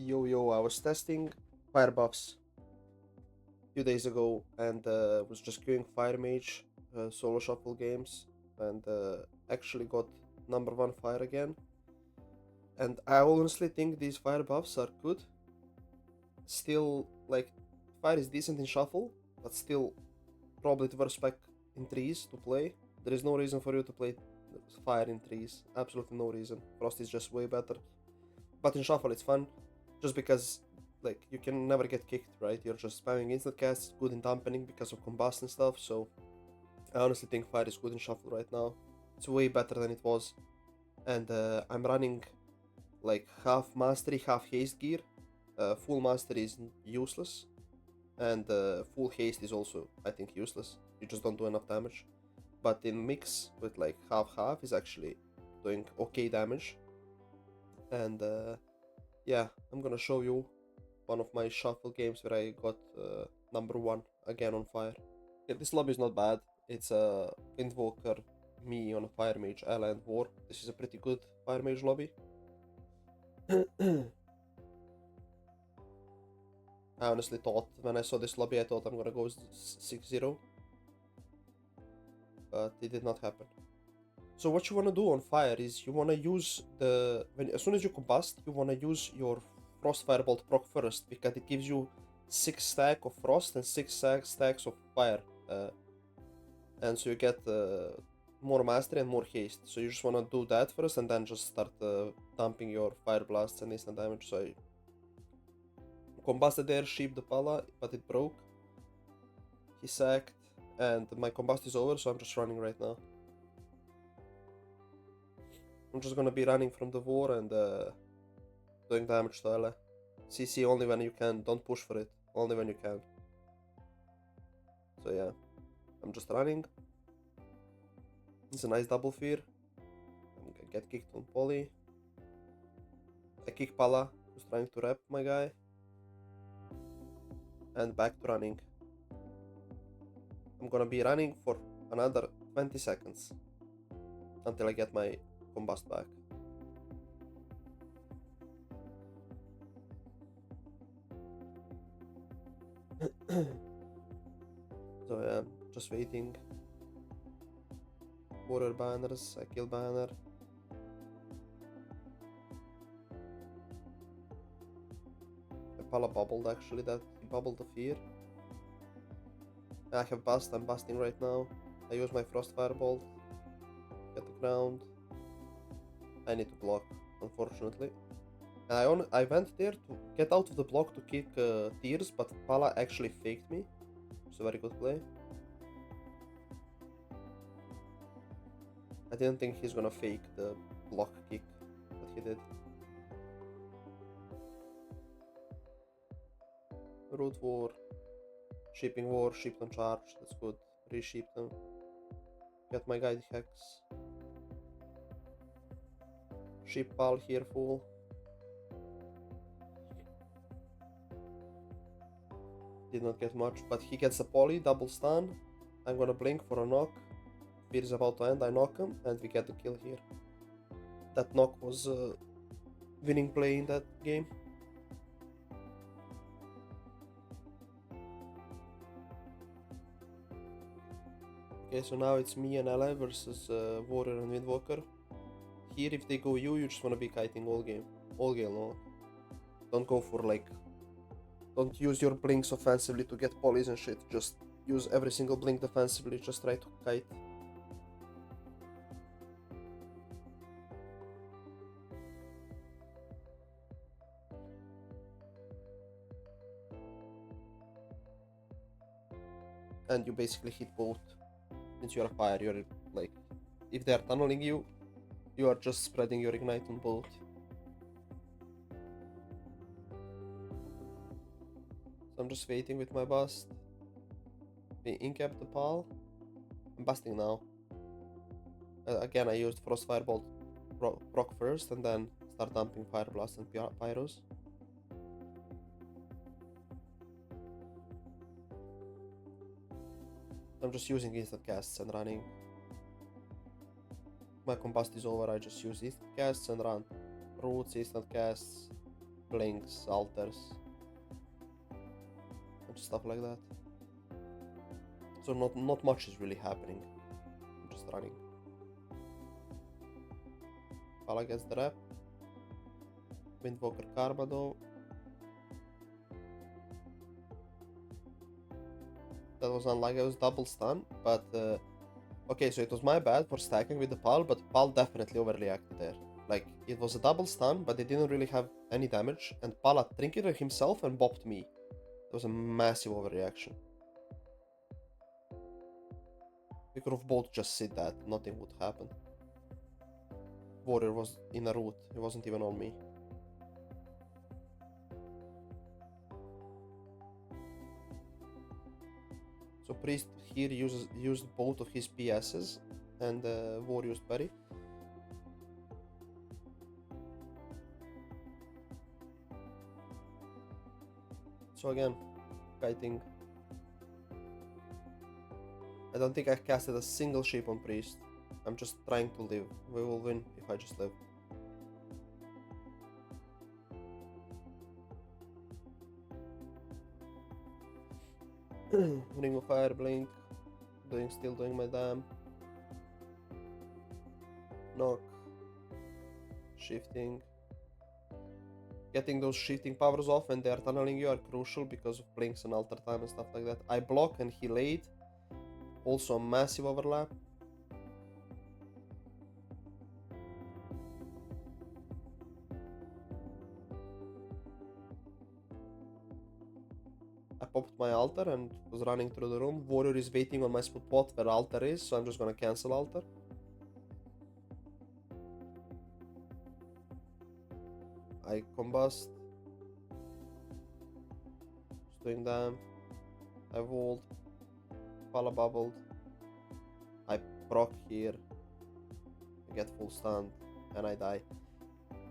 Yo, I was testing fire buffs a few days ago and was just queuing Fire Mage solo shuffle games and actually got number 1 fire again. And I honestly think these fire buffs are good. Still, like, fire is decent in shuffle, but still probably the worst spec in trees to play. There is no reason for you to play fire in trees. Absolutely no reason. Frost is just way better. But in shuffle it's fun, just because like you can never get kicked, right? You're just spamming instant casts, good in dampening because of combust and stuff. So I honestly think fire is good in shuffle right now. It's way better than it was, and I'm running like half mastery, half haste gear. Full mastery is useless, and full haste is also, I think, useless. You just don't do enough damage. But in mix with like half is actually doing okay damage. And yeah, I'm gonna show you one of my shuffle games where I got number 1 again on fire. Yeah, this lobby is not bad. It's a Windwalker, me on a Fire Mage, Ela and War. This is a pretty good Fire Mage lobby. I honestly thought, when I saw this lobby, I thought I'm gonna go 6-0. But it did not happen. So what you wanna do on fire is you wanna use as soon as you combust, you wanna use your Frost Firebolt proc first, because it gives you 6 stack of frost and 6 stacks of fire. And so you get more mastery and more haste. So you just wanna do that first and then just start dumping your fire blasts and instant damage. So I combusted there, sheep the pala, but it broke. He sacked, and my combust is over, so I'm just running right now. I'm just gonna be running from the war and doing damage to Ele. CC only when you can, don't push for it, only when you can. So yeah, I'm just running. It's a nice double fear. I'm gonna get kicked on poly. I kick Pala, who's trying to rep my guy. And back to running. I'm gonna be running for another 20 seconds until I get my combust back. So yeah, just waiting. Warrior banners, I kill banner. Pala bubbled actually, that he bubbled the fear. I have bust, I'm busting right now. I use my Frost Firebolt. Get the ground. I need to block, unfortunately. And I went there to get out of the block to kick Tears, but Pala actually faked me. It's a very good play. I didn't think he's gonna fake the block kick, but he did. Root War. Shipping War, ship them charge, that's good. Reship them. Get my guy the Hex. Ship Pal here full. Did not get much, but he gets a poly, double stun. I'm gonna blink for a knock. Fear is about to end, I knock him, and we get the kill here. That knock was a winning play in that game. Okay, so now it's me and Ally versus Warrior and Windwalker. Here, if they go you just wanna be kiting all game. All game long. Don't go for like... Don't use your blinks offensively to get polys and shit. Just use every single blink defensively, just try to kite. And you basically hit both. Since you're a fire, you're like... If they're tunneling you, you are just spreading your ignite on both. So I'm just waiting with my bust. We incap the pal. I'm busting now. Again, I used Frost Firebolt proc first and then start dumping Fire Blast and Pyros. I'm just using instant casts and running. My combust is over, I just use instant casts and run. Roots, instant casts, blinks, alters, and stuff like that. So not much is really happening. I'm just running. Pala gets the rep. Windwalker Karma though. That was unlucky, it was double stun, but okay, so it was my bad for stacking with the Pal, but Pal definitely overreacted there. Like, it was a double stun, but it didn't really have any damage, and Pala trinketed himself and bopped me. It was a massive overreaction. We could have both just said that, nothing would happen. Warrior was in a root, he wasn't even on me. So Priest here used both of his PSs and Warrior's parry. So again, kiting. I don't think I casted a single shape on Priest. I'm just trying to live. We will win if I just live. Ring of Fire, Blink. Still doing my dam. Knock. Shifting. Getting those shifting powers off when they are tunneling you are crucial because of blinks and alter time and stuff like that. I block and he laid. Also a massive overlap. I popped my altar and was running through the room. Warrior is waiting on my spot where altar is, so I'm just gonna cancel altar. I combust. Just doing damn. I walled. Pala bubbled. I proc here. I get full stunned and I die.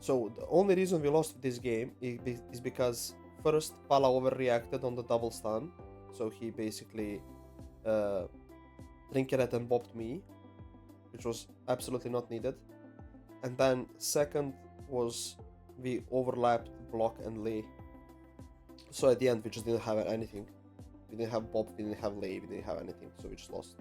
So the only reason we lost this game is because first Pala overreacted on the double stun. So he basically trinketed and bopped me, which was absolutely not needed. And then second was we overlapped block and lay. So at the end we just didn't have anything. We didn't have bop, we didn't have lay, we didn't have anything, so we just lost.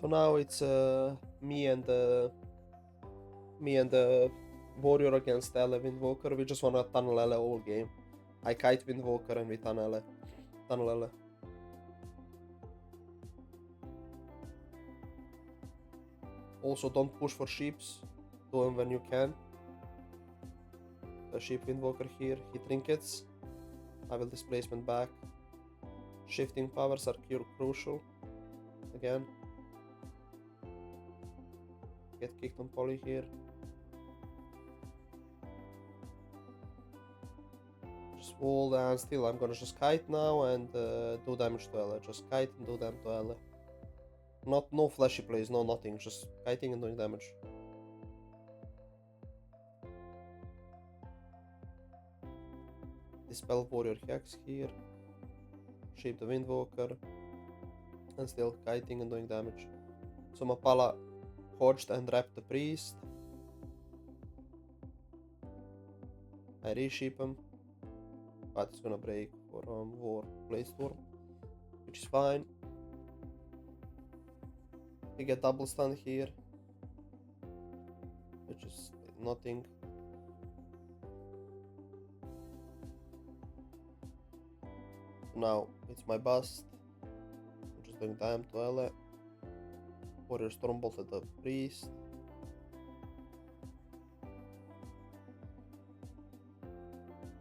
So now it's me and the Warrior against Ele Windwalker. We just wanna tunnel Ele all game. I kite Windwalker and we tunnel Ele. Also don't push for sheeps. Do them when you can. The sheep Windwalker here. He trinkets. I will displacement back. Shifting powers are crucial. Again. Get kicked on poly here. Just wall and still I'm gonna just kite now and do damage to Ele. Just kite and do damage to Ele. No flashy plays, no nothing, just kiting and doing damage. Dispel Warrior Hex here. Shape the Windwalker. And still kiting and doing damage. So Mapala hodged and wrapped the Priest. I reshape him. But it's gonna break for War Play Storm. Which is fine. We get double stun here. Which is nothing. Now it's my bust. I'm just doing damage to Ele. Warrior Stormbolt at the Priest.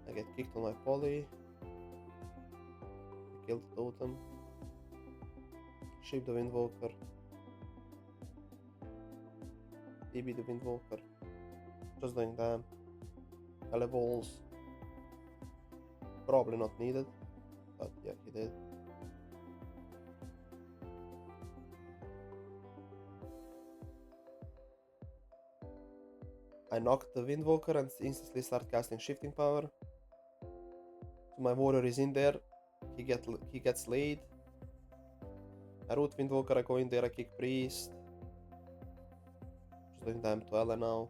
I get kicked on my poly. I killed the totem. Shape the Windwalker. DB the Windwalker. Just doing damn. Ele balls. Probably not needed. But yeah, he did. I knocked the Windwalker and instantly start casting Shifting Power. So my warrior is in there. He gets laid. I root Windwalker, I go in there, I kick Priest. Just doing damage to Ella now.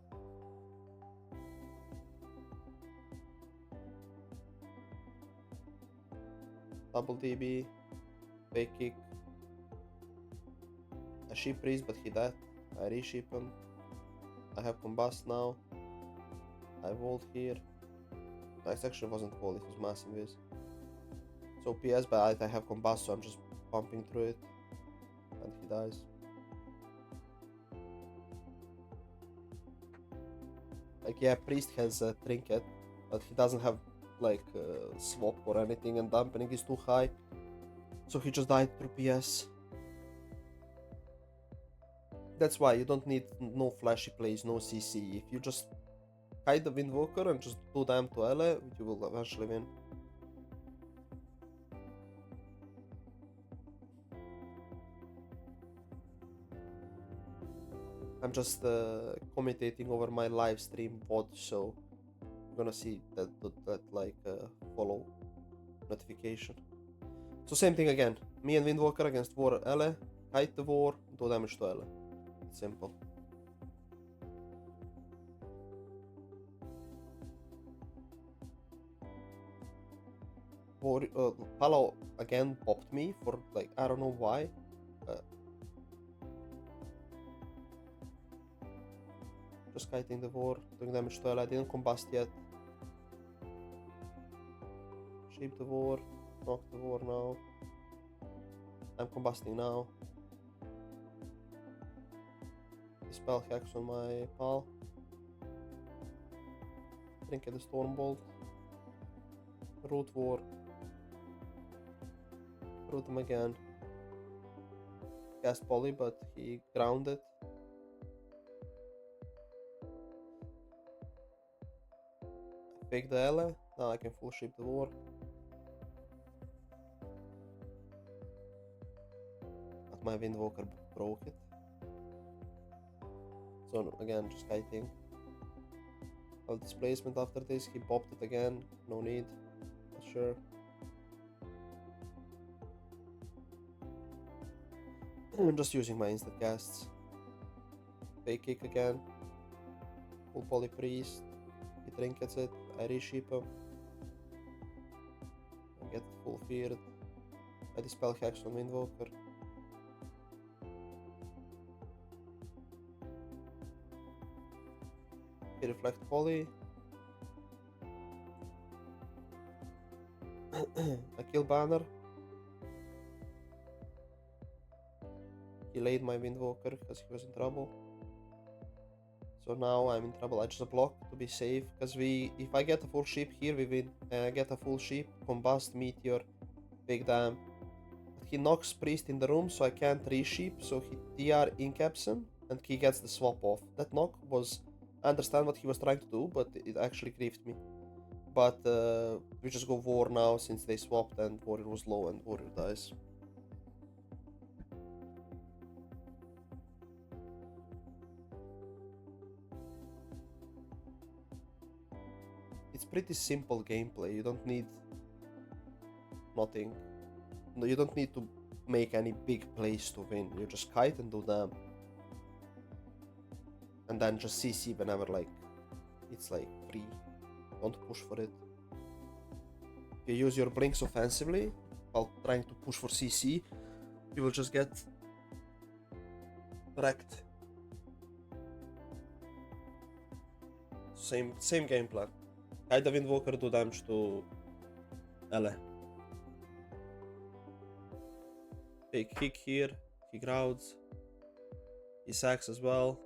Double DB. Fake kick. I sheep Priest, but he died. I resheep him. I have Combust now. I Volt here. This actually wasn't Volt, it was Mass Invis. So PS, but I have Combust, so I'm just pumping through it. And he dies. Like, yeah, Priest has a Trinket, but he doesn't have like swap or anything, and dampening is too high. So he just died through PS. That's why you don't need no flashy plays, no CC. If you just hide the Windwalker and just do damage to Ele, you will eventually win. I'm just commentating over my live stream VOD, so I'm gonna see that like follow notification. So same thing again. Me and Windwalker against War Ele. Hide the War, do damage to Ele. Simple. War, Palo again popped me for like I don't know why. Just kiting the War, doing damage to Ele. I didn't combust yet. Shape the War, knock the War now. I'm combusting now. Dispel Hex on my pal. Trinket the Stormbolt. Root War. Root him again. Cast Poly, but he grounded. Fake the Ele. Now I can full ship the War. But my Windwalker broke it. So again, just kiting. I'll displacement after this. He popped it again. No need. Not sure. I'm just using my instant casts. Fake kick again. Full Poly Priest. He trinkets it. I resheep him. I get full feared. I dispel Hex on Windwalker. He reflect Poly. I kill Banner. He laid my Windwalker because he was in trouble. So now I'm in trouble. I just block to be safe, because if I get a full ship here, we win. And I get a full ship, combust, meteor, big damn. But he knocks Priest in the room, so I can't resheep. So he TR incaps him, and he gets the swap off. That knock was, I understand what he was trying to do, but it actually griefed me. But we just go War now, since they swapped and Warrior was low and Warrior dies. It's pretty simple gameplay. You don't need nothing. No, you don't need to make any big plays to win. You just kite and do them. And then just CC whenever like it's like free. Don't push for it. If you use your blinks offensively while trying to push for CC, you will just get wrecked. Same game plan. Hide the Windwalker, do damage to Ele. Take kick here, he grounds. He sacks as well.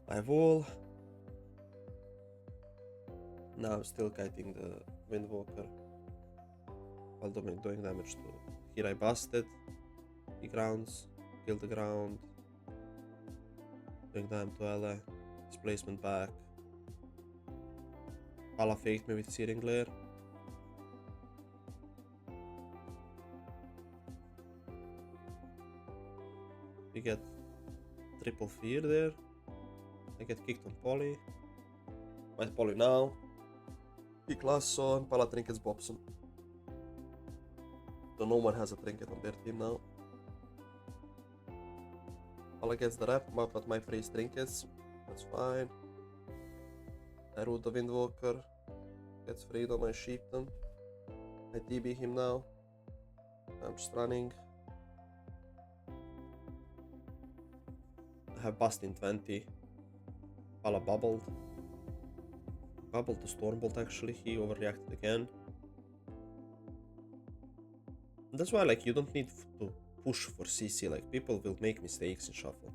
I wall. Now I'm still kiting the Windwalker while doing damage to. Here I busted. He grounds, kill the ground. Doing damage to Ele. Displacement back. Pala faked me with Searing Glare. We get triple fear there. I get kicked on poly. White poly now. Kick last on, Pala trinkets Bobson. So no one has a trinket on their team now. Pala gets the rep, but my priest trinkets. That's fine. I root the Windwalker. Gets freedom, I sheep them. I TB him now. I'm just running. I have bust in 20. Pala bubbled. Bubbled to Stormbolt actually, he overreacted again. And that's why like you don't need to push for CC, like people will make mistakes in shuffle.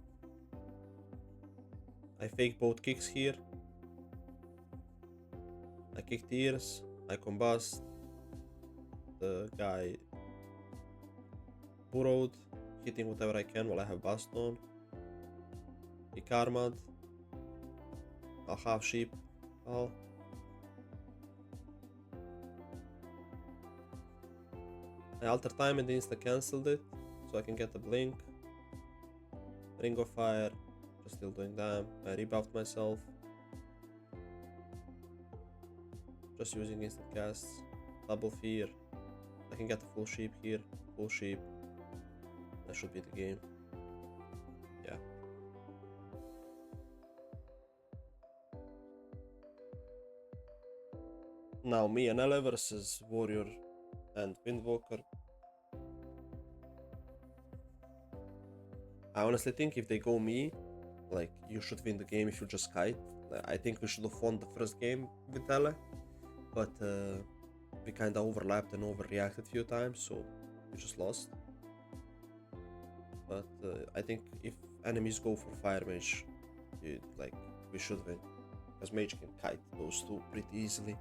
I fake both kicks here. I kick tears, I combust. The guy burrowed, hitting whatever I can while I have bust on. He karma'd. I'll have sheep. Oh. I alter time and insta cancelled it so I can get a blink. Ring of Fire, just still doing damn. I rebuffed myself. Just using instant casts. Double fear. I can get a full sheep here. Full sheep. That should be the game. Yeah. Now me and Ele versus Warrior and Windwalker. I honestly think if they go me, like you should win the game if you just kite. I think we should have won the first game with Ele, but we kinda overlapped and overreacted a few times, so we just lost. But I think if enemies go for Fire Mage, like we should win, because Mage can kite those two pretty easily.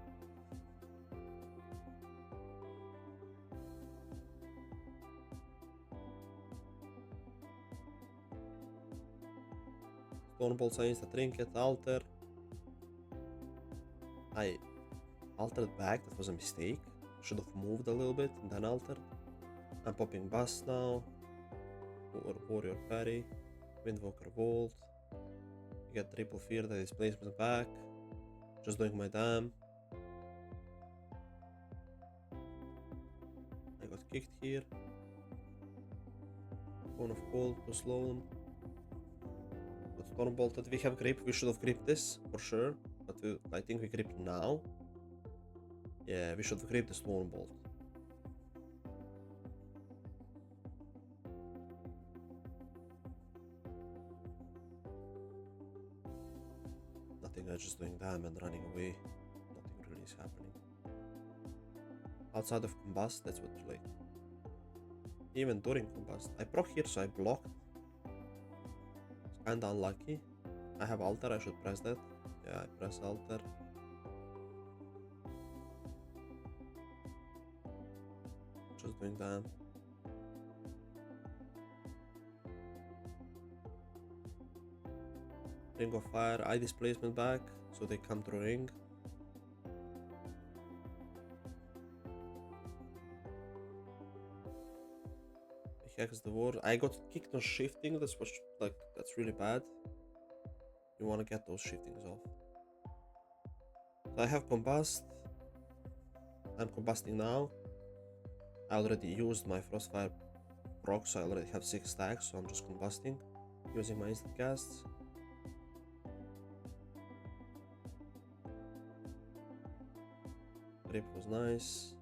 Stormbolt science, the trinket, alter. I altered back, that was a mistake. Should have moved a little bit and then altered. I'm popping bust now. Warrior parry. Windwalker Vault. Get triple fear, that displacement back. Just doing my dam. I got kicked here. Cone of Cold to slow them. Got Stormbolted. We have grip, we should have gripped this for sure. But I think we gripped now. Yeah, we should have gripped the Stormbolt. Nothing, I'm just doing damn and running away. Nothing really is happening. Outside of Combust, that's what like. Even during Combust. I proc here, so I blocked. It's kinda unlucky. I have alter, I should press that. Yeah, I press alter. Just doing that. Ring of Fire, I displacement back, so they come through ring. He hacks the ward. I got kicked on shifting, that's really bad. You wanna get those shiftings off. So I have combust. I'm combusting now. I already used my Frostfire proc, so I already have 6 stacks, so I'm just combusting, using my instant casts. Rip was nice.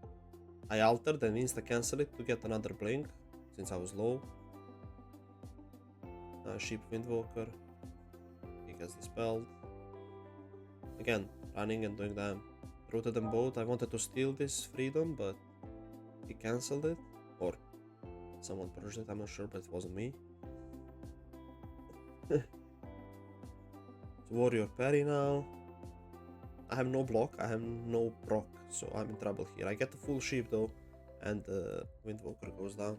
I altered and insta cancel it to get another blink, since I was low. Sheep Windwalker. He gets dispelled. Again, running and doing them. Rooted them both. I wanted to steal this freedom, but he cancelled it. Or someone purged it, I'm not sure, but it wasn't me. It's Warrior parry now. I have no block, I have no proc, so I'm in trouble here. I get the full sheep though, and Windwalker goes down.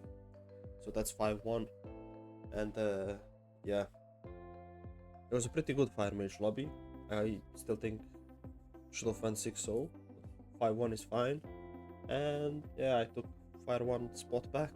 So that's 5-1. And yeah. It was a pretty good Fire Mage lobby. I still think should have went 6-0. 5-1 is fine. And yeah, I took Fire 1 spot back.